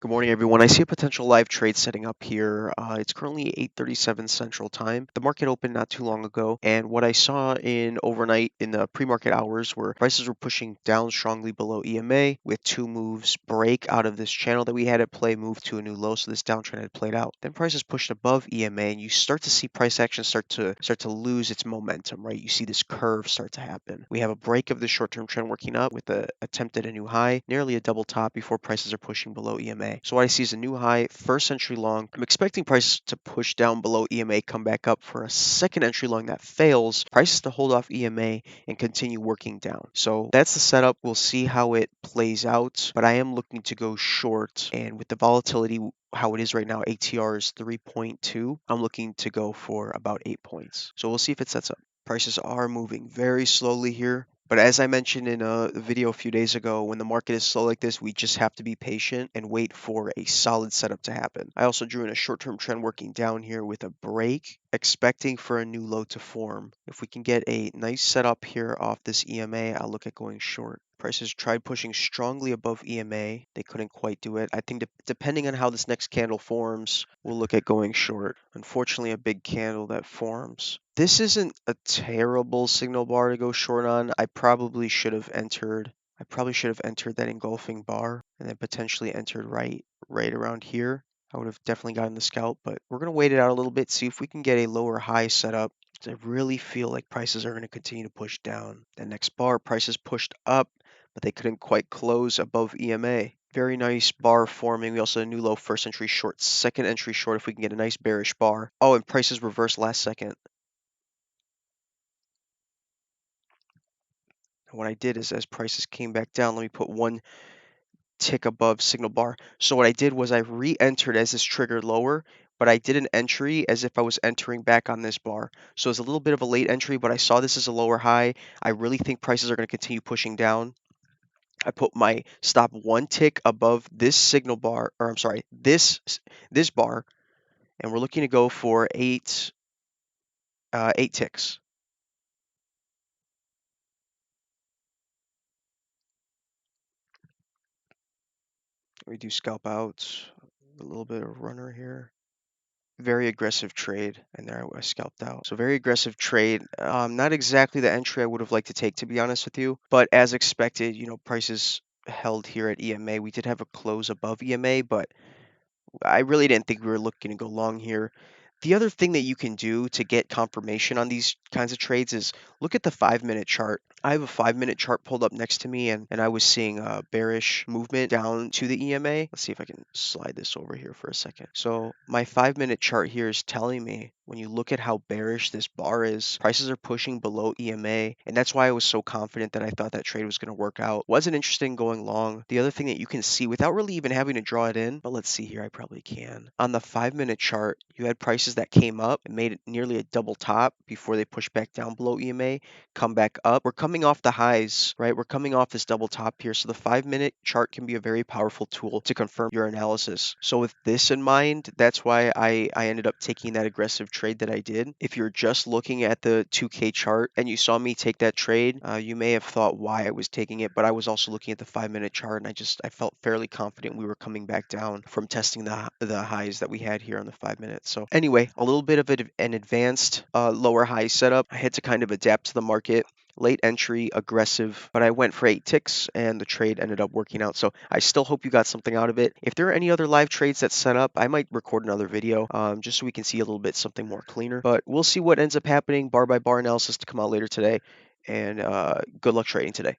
Good morning, everyone. I see a potential live trade setting up here. It's currently 8:37 Central Time. The market opened not too long ago, and what I saw in overnight in the pre-market hours were prices were pushing down strongly below EMA with two moves break out of this channel that we had at play, move to a new low. So this downtrend had played out. Then prices pushed above EMA, and you start to see price action start to lose its momentum. Right? You see this curve start to happen. We have a break of the short-term trend working up with a attempt at a new high, nearly a double top before prices are pushing below EMA. So what I see is a new high, first entry long. I'm expecting prices to push down below EMA, come back up for a second entry long that fails, prices to hold off EMA and continue working down. So that's the setup. We'll see how it plays out, but I am looking to go short. And with the volatility how it is right now, ATR is 3.2. I'm looking to go for about 8 points. So we'll see if it sets up. Prices are moving very slowly here. But as I mentioned in a video a few days ago, when the market is slow like this, we just have to be patient and wait for a solid setup to happen. I also drew in a short-term trend working down here with a break, expecting for a new low to form. If we can get a nice setup here off this EMA, I'll look at going short. Prices tried pushing strongly above EMA. They couldn't quite do it. I think depending on how this next candle forms, we'll look at going short. Unfortunately, a big candle that forms. This isn't a terrible signal bar to go short on. I probably should have entered that engulfing bar and then potentially entered right around here. I would have definitely gotten the scalp, but we're going to wait it out a little bit, see if we can get a lower high set up. I really feel like prices are going to continue to push down. The next bar, prices pushed up, but they couldn't quite close above EMA. Very nice bar forming. We also had a new low first entry short, second entry short if we can get a nice bearish bar. Oh, and prices reversed last second. And what I did is as prices came back down, let me put one tick above signal bar. So what I did was I re-entered as this triggered lower, but I did an entry as if I was entering back on this bar. So it's a little bit of a late entry, but I saw this as a lower high. I really think prices are going to continue pushing down. I put my stop one tick above this signal bar, or I'm sorry, this bar, and we're looking to go for eight ticks. We do scalp out a little bit of runner here. Very aggressive trade, and there I was scalped out. So very aggressive trade. Not exactly the entry I would have liked to take, to be honest with you, but as expected, prices held here at EMA. We did have a close above EMA, but I really didn't think we were looking to go long here. The other thing that you can do to get confirmation on these kinds of trades is look at the 5-minute chart. I have a 5-minute chart pulled up next to me, and I was seeing a bearish movement down to the EMA. Let's see if I can slide this over here for a second. So my 5-minute chart here is telling me when you look at how bearish this bar is, prices are pushing below EMA, and that's why I was so confident that I thought that trade was going to work out. Wasn't interested in going long. The other thing that you can see without really even having to draw it in, but let's see here, I probably can. On the 5-minute chart, you had prices that came up and made it nearly a double top before they pushed back down below EMA, come back up. We're coming off the highs, right? We're coming off this double top here. So the 5-minute chart can be a very powerful tool to confirm your analysis. So with this in mind, that's why I ended up taking that aggressive trade that I did. If you're just looking at the 2K chart and you saw me take that trade, you may have thought why I was taking it, but I was also looking at the 5-minute chart, and I felt fairly confident we were coming back down from testing the highs that we had here on the 5 minutes. So anyway, a little bit of an advanced lower high setup. I had to kind of adapt to the market. Late entry, aggressive, but I went for 8 ticks and the trade ended up working out. So I still hope you got something out of it. If there are any other live trades that set up, I might record another video just so we can see a little bit something more cleaner. But we'll see what ends up happening. Bar by bar analysis to come out later today. And good luck trading today.